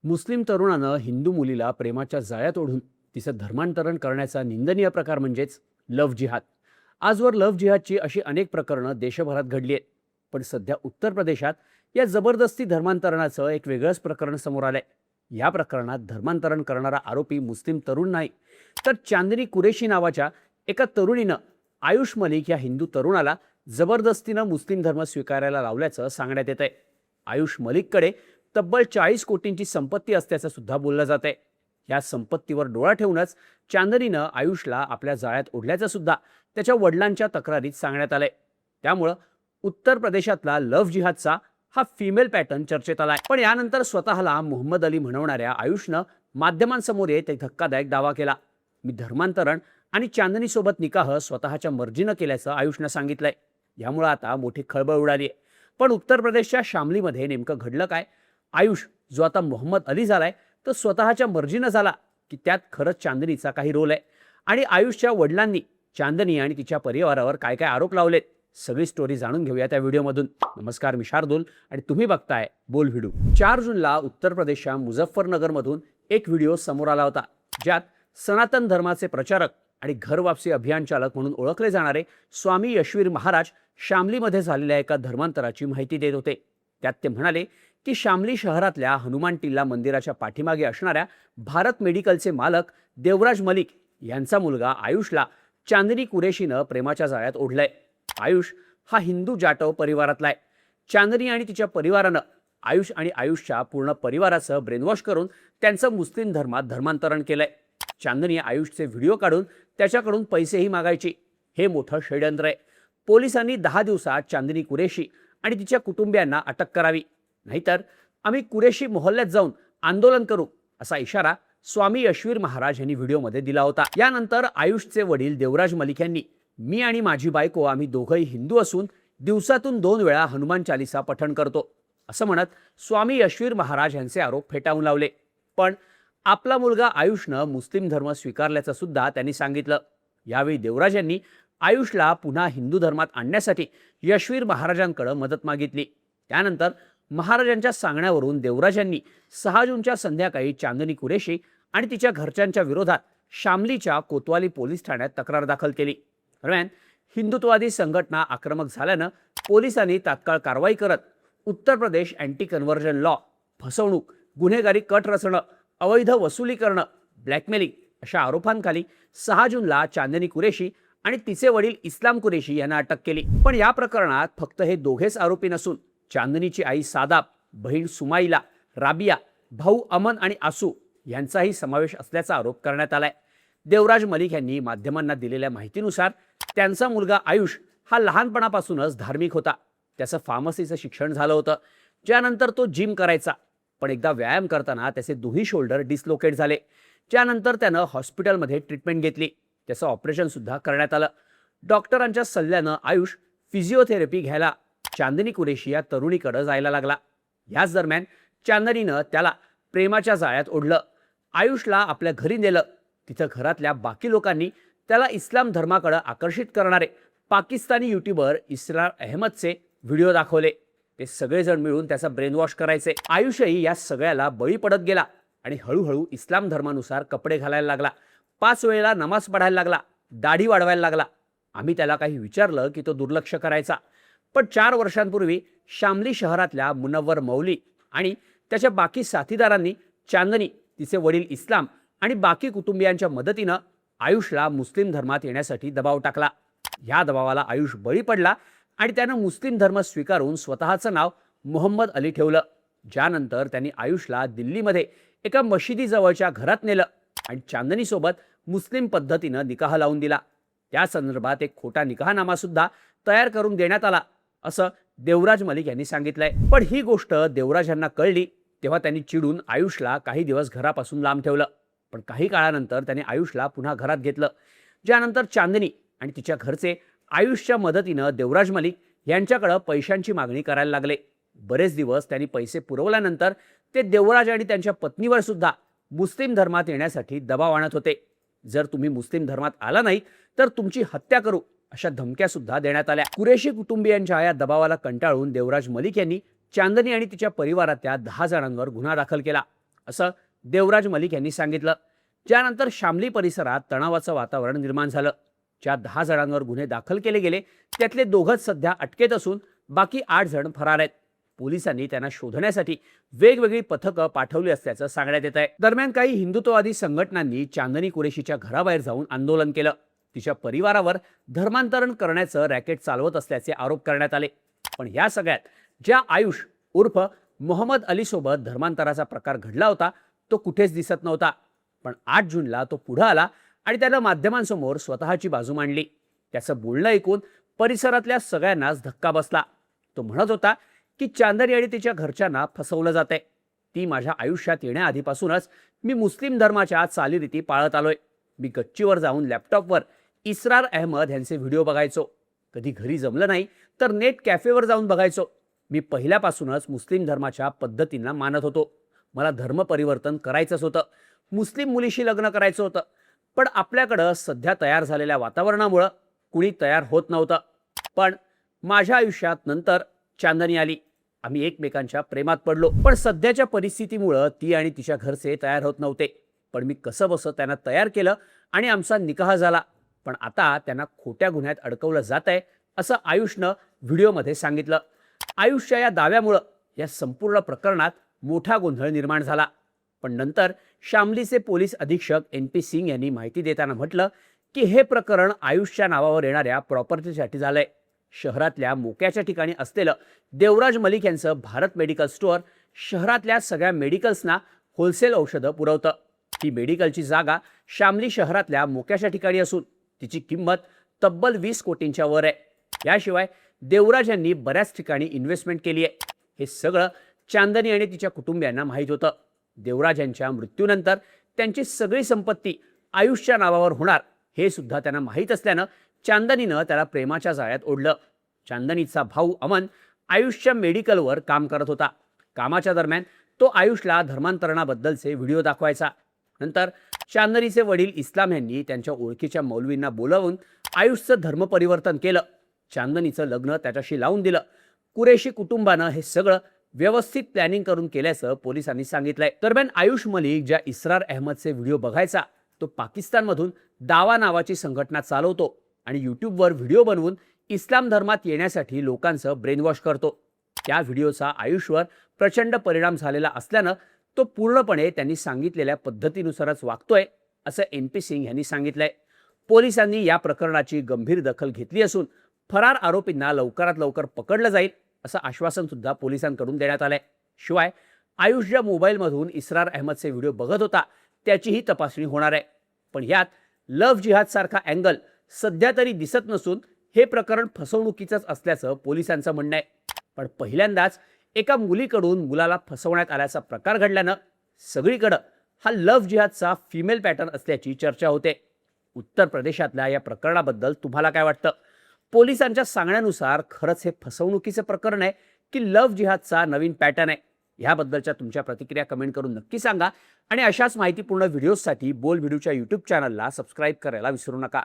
मुस्लिम तरुणानं हिंदू मुलीला प्रेमाच्या जाळ्यात ओढून तिचं धर्मांतरण करण्याचा निंदनीय प्रकार म्हणजेच लव्ह जिहाद. आजवर लव्ह जिहादची अशी अनेक प्रकरणं देशभरात घडली आहेत. पण सध्या उत्तर प्रदेशात या जबरदस्ती धर्मांतरणाचं एक वेगळंच प्रकरण समोर आलंय. या प्रकरणात धर्मांतरण करणारा आरोपी मुस्लिम तरुण नाही, तर चांदनी कुरेशी नावाच्या एका तरुणीनं आयुष मलिक या हिंदू तरुणाला जबरदस्तीनं मुस्लिम धर्म स्वीकारायला लावल्याचं सांगण्यात येत आहे. आयुष मलिककडे तब्बल 40 कोटींची संपत्ती असल्याचं सुद्धा बोललं जात आहे. या संपत्तीवर डोळा ठेवूनच चांदनीनं आयुषला आपल्या जाळ्यात ओढल्याचं सुद्धा त्याच्या वडिलांच्या तक्रारीत सांगण्यात आलंय. त्यामुळं उत्तर प्रदेशातला लव्ह जिहादचा हा फिमेल पॅटर्न चर्चेत आलाय. पण यानंतर स्वतःला मोहम्मद अली म्हणवणाऱ्या आयुषनं माध्यमांसमोर येत एक धक्कादायक दावा केला. मी धर्मांतरण आणि चांदनीसोबत निकाह स्वतःच्या मर्जीनं केल्याचं आयुषनं सांगितलंय. यामुळे आता मोठी खळबळ उडाली आहे. पण उत्तर प्रदेशच्या शामलीमध्ये नेमकं घडलं काय? आयुष जो आता मोहम्मद अली झालाय तो स्वतःच्या मर्जीनं झाला की त्यात खरंच चांदनीचा काही रोल आहे? आणि आयुषच्या वडिलांनी चांदनी आणि तिच्या परिवारावर काय काय आरोप लावलेत, सगळी स्टोरी जाणून घेऊया त्या व्हिडिओमधून. नमस्कार, मी शार्दूल आणि तुम्ही बघताय बोल व्हिडिओ. 4 जूनला उत्तर प्रदेशच्या मुझफ्फरनगरमधून एक व्हिडिओ समोर आला होता, ज्यात सनातन धर्माचे प्रचारक आणि घर वापसी अभियान चालक म्हणून ओळखले जाणारे स्वामी यशवीर महाराज शामलीमध्ये झालेल्या एका धर्मांतराची माहिती देत होते. त्यात ते म्हणाले की शामली शहरातल्या हनुमान टिल्ला मंदिराच्या पाठीमागे असणाऱ्या भारत मेडिकलचे मालक देवराज मलिक यांचा मुलगा आयुषला चांदनी कुरेशीनं प्रेमाच्या जाळ्यात ओढलंय. आयुष हा हिंदू जाटव परिवारातला आहे. चांदनी आणि तिच्या परिवारानं आयुष आणि आयुषच्या पूर्ण परिवाराचं ब्रेनवॉश करून त्यांचं मुस्लिम धर्मात धर्मांतरण केलंय. चांदनी आयुषचे व्हिडिओ काढून त्याच्याकडून पैसेही मागायची. हे मोठं षड्यंत्र आहे. पोलिसांनी 10 दिवसात चांदनी कुरेशी आणि तिच्या कुटुंबियांना अटक करावी, नाहीतर आम्ही कुरेशी मोहल्ल्यात जाऊन आंदोलन करू, असा इशारा स्वामी यशवीर महाराज यांनी व्हिडिओमध्ये दिला होता. यानंतर आयुषचे वडील देवराज मलिक यांनी मी आणि माझी बायको आम्ही दोघंही हिंदू असून दिवसातून 2 वेळा हनुमान चालीसा पठण करतो, असं म्हणत स्वामी यशवीर महाराज यांचे आरोप फेटाळून लावले. पण आपला मुलगा आयुषनं मुस्लिम धर्म स्वीकारल्याचं सुद्धा त्यांनी सांगितलं. यावेळी देवराज यांनी आयुषला पुन्हा हिंदू धर्मात आणण्यासाठी यशवीर महाराजांकडे मदत मागितली. त्यानंतर महाराजांच्या सांगण्यावरून देवराज यांनी 6 जूनच्या संध्याकाळी चांदनी कुरेशी आणि तिच्या घरच्यांच्या विरोधात शामलीच्या कोतवाली पोलीस ठाण्यात तक्रार दाखल केली. दरम्यान हिंदुत्ववादी संघटना आक्रमक झाल्यानं पोलिसांनी तात्काळ कारवाई करत Uttar Pradesh anti conversion law, फसवणूक, गुन्हेगारी कट रचणं, अवैध वसुली करणं, ब्लॅकमेलिंग अशा आरोपांखाली 6 जूनला चांदनी कुरेशी आणि तिचे वडील इस्लाम कुरेशी यांना अटक केली. पण या प्रकरणात फक्त हे दोघेच आरोपी नसून चांदनीची आई सादाब, बहीण सुमाईला, राबिया, भाऊ अमन आणि आसू यांचाही समावेश असल्याचा आरोप करण्यात आलाय. देवराज मलिक यांनी माध्यमांना दिलेल्या माहितीनुसार त्यांचा मुलगा आयुष हा लहानपणापासूनच धार्मिक होता. त्याचं फार्मसीचं शिक्षण झालं होतं, ज्यानंतर तो जिम करायचा. पण एकदा व्यायाम करताना त्याचे दोन्ही शोल्डर डिस्लोकेट झाले, ज्यानंतर त्यानं हॉस्पिटलमध्ये ट्रीटमेंट घेतली. त्याचं ऑपरेशन सुद्धा करण्यात आलं. डॉक्टरांच्या सल्ल्यानं आयुष फिजिओथेरपी घ्यायला चांदनी कुरेशी या तरुणीकडे जायला लागला. याच दरम्यान चांदनीनं त्याला प्रेमाच्या जाळ्यात ओढलं. आयुषला आपल्या घरी नेलं. तिथं घरातल्या बाकी लोकांनी त्याला इस्लाम धर्माकडे आकर्षित करणारे पाकिस्तानी युट्यूबर इस्रार अहमदचे व्हिडिओ दाखवले. ते सगळेजण मिळून त्याचा ब्रेनवॉश करायचे. आयुषही या सगळ्याला बळी पडत गेला आणि हळूहळू इस्लाम धर्मानुसार कपडे घालायला लागला. 5 वेळेला नमाज पढायला लागला, दाढी वाढवायला लागला. आम्ही त्याला काही विचारलं की तो दुर्लक्ष करायचा. पण 4 वर्षांपूर्वी शामली शहरातल्या मुनव्वर मौली आणि त्याच्या बाकी साथीदारांनी चांदनी, तिचे वडील इस्लाम आणि बाकी कुटुंबियांच्या मदतीनं आयुषला मुस्लिम धर्मात येण्यासाठी दबाव टाकला. या दबावाला आयुष बळी पडला आणि त्यानं मुस्लिम धर्म स्वीकारून स्वतःचं नाव मोहम्मद अली ठेवलं. ज्यानंतर त्यांनी आयुषला दिल्लीमध्ये एका मशिदीजवळच्या घरात नेलं आणि चांदनीसोबत मुस्लिम पद्धतीनं निकाह लावून दिला. त्या संदर्भात एक खोटा निकाहनामा सुद्धा तयार करून देण्यात आला, असं देवराज मलिक यांनी सांगितलंय. पण ही गोष्ट देवराज यांना कळली तेव्हा त्यांनी चिडून आयुषला काही दिवस घरापासून लांब ठेवलं. पण काही काळानंतर त्यांनी आयुषला पुन्हा घरात घेतलं. ज्यानंतर चांदनी आणि तिच्या घरचे आयुषच्या मदतीनं देवराज मलिक यांच्याकडे पैशांची मागणी करायला लागले. बरेच दिवस त्यांनी पैसे पुरवल्यानंतर ते देवराज आणि त्यांच्या पत्नीवर सुद्धा मुस्लिम धर्मात येण्यासाठी दबाव आणत होते. जर तुम्ही मुस्लिम धर्मात आला नाही तर तुमची हत्या करू, अशा धमक्या सुद्धा देण्यात आल्या. कुरेशी कुटुंबियांच्या या दबावाला कंटाळून देवराज मलिक यांनी चांदनी आणि तिच्या परिवारातल्या 10 जणांवर गुन्हा दाखल केला. असं देवराज मलिक यांनी सांगितलं. त्यानंतर शामली परिसरात तणावाचं वातावरण निर्माण झालं. ज्या 10 जणांवर गुन्हे दाखल केले गेले त्यातले 2च सध्या अटकेत असून बाकी 8 जण फरार आहेत. पोलिसांनी त्यांना शोधण्यासाठी वेगवेगळी पथकं पाठवली असल्याचं सांगण्यात येत आहे. दरम्यान काही हिंदुत्ववादी संघटनांनी चांदनी कुरेशीच्या घराबाहेर जाऊन आंदोलन केलं. तिच्या परिवारावर धर्मांतरण करण्याचं रॅकेट चालवत असल्याचे आरोप करण्यात आले. पण या सगळ्यात ज्या आयुष उर्फ मोहम्मद अली सोबत धर्मांतराचा प्रकार घडला होता तो कुठेच दिसत नव्हता. पण 8 जूनला तो पुढे आला आणि त्यानं माध्यमांसमोर स्वतःची बाजू मांडली. त्याचं बोलणं ऐकून परिसरातल्या सगळ्यांनाच धक्का बसला. तो म्हणत होता की चांदनी आणि तिच्या घरच्यांना फसवलं जातंय. ती माझ्या आयुष्यात येण्याआधीपासूनच मी मुस्लिम धर्माच्या चालीरीती पाळत आलोय. मी गच्चीवर जाऊन लॅपटॉपवर इस्रार अहमद यांचे व्हिडिओ बघायचो. कधी घरी जमलं नाही तर नेट कॅफेवर जाऊन बघायचो. मी पहिल्यापासूनच मुस्लिम धर्माच्या पद्धतींना मानत होतो. मला धर्म परिवर्तन करायचंच होतं. मुस्लिम मुलीशी लग्न करायचं होतं. पण आपल्याकडं सध्या तयार झालेल्या वातावरणामुळं कुणी तयार होत नव्हतं. पण माझ्या आयुष्यात नंतर चांदनी आली. आम्ही एकमेकांच्या प्रेमात पडलो. पण सध्याच्या परिस्थितीमुळं ती आणि तिच्या घरचे तयार होत नव्हते. पण मी कसं बसं त्यांना तयार केलं आणि आमचा निकाह झाला. पण आता त्यांना खोट्या गुन्ह्यात अडकवलं जात आहे असं आयुषनं व्हिडिओमध्ये सांगितलं. आयुषच्या या दाव्यामुळं या संपूर्ण प्रकरणात मोठा गोंधळ निर्माण झाला. पण नंतर शामलीचे पोलीस अधीक्षक NP सिंग यांनी माहिती देताना म्हटलं की हे प्रकरण आयुषच्या नावावर येणाऱ्या प्रॉपर्टीसाठी झालंय. शहरातल्या मोक्याच्या ठिकाणी असलेलं देवराज मलिक यांचं भारत मेडिकल स्टोअर शहरातल्या सगळ्या मेडिकल्सना होलसेल औषधं पुरवतं. ती मेडिकलची जागा शामली शहरातल्या मोक्याच्या ठिकाणी असून तिची किंमत तब्बल 20 कोटींच्या वर आहे. याशिवाय देवराज यांनी बऱ्याच ठिकाणी इन्व्हेस्टमेंट केली आहे. हे सगळं चांदनी आणि तिच्या कुटुंबियांना माहीत होतं. देवराज यांच्या मृत्यूनंतर त्यांची सगळी संपत्ती आयुषच्या नावावर होणार हे सुद्धा त्यांना माहीत असल्यानं चांदनीनं त्याला प्रेमाच्या जाळ्यात ओढलं. चांदनीचा भाऊ अमन आयुषच्या मेडिकलवर काम करत होता. कामाच्या दरम्यान तो आयुषला धर्मांतरणाबद्दलचे व्हिडिओ दाखवायचा. नंतर चांदनीचे वडील इस्लाम यांनी त्यांच्या ओळखीच्या मौलवींना बोलावून आयुषचं धर्म परिवर्तन केलं. चांदनीचं लग्न त्याच्याशी लावून दिलं. कुरेशी कुटुंबानं हे सगळं व्यवस्थित प्लॅनिंग करून केल्याचं पोलिसांनी सांगितलंय. दरम्यान आयुष मलिक ज्या इस्रार अहमदचे व्हिडिओ बघायचा तो पाकिस्तानमधून दावा नावाची संघटना चालवतो आणि यूट्यूबवर व्हिडिओ बनवून इस्लाम धर्मात येण्यासाठी लोकांचं ब्रेनवॉश करतो. त्या व्हिडिओचा आयुषवर प्रचंड परिणाम झालेला असल्यानं तो पूर्णपणे त्यांनी सांगितलेल्या पद्धतीनुसारच वागतोय असं NP सिंग यांनी सांगितलंय. पोलिसांनी या प्रकरणाची गंभीर दखल घेतली असून फरार आरोपींना लवकरात लवकर पकडलं जाईल असं आश्वासन सुद्धा पोलिसांकडून देण्यात आलंय. शिवाय आयुष ज्या मोबाईलमधून इस्रार अहमदचे व्हिडिओ बघत होता त्याचीही तपासणी होणार आहे. पण यात लव्ह जिहाद सारखा अँगल सध्या तरी दिसत नसून हे प्रकरण फसवणुकीचंच असल्याचं पोलिसांचं म्हणणं आहे. पण पहिल्यांदाच एका मुलीकडून मुलाला फसवण्यात आल्याचा प्रकार घडल्यानं सगळीकडे हा लव्ह जिहादचा फिमेल पॅटर्न असल्याची चर्चा होते. उत्तर प्रदेशातल्या या प्रकरणाबद्दल तुम्हाला काय वाटतं? पोलिसांच्या सांगण्यानुसार खरंच हे फसवणुकीचं प्रकरण आहे की लव्ह जिहादचा नवीन पॅटर्न आहे? याबद्दलच्या तुमच्या प्रतिक्रिया कमेंट करून नक्की सांगा आणि अशाच माहितीपूर्ण व्हिडिओजसाठी बोल व्हिडिओच्या YouTube चॅनलला सबस्क्राईब करायला विसरू नका.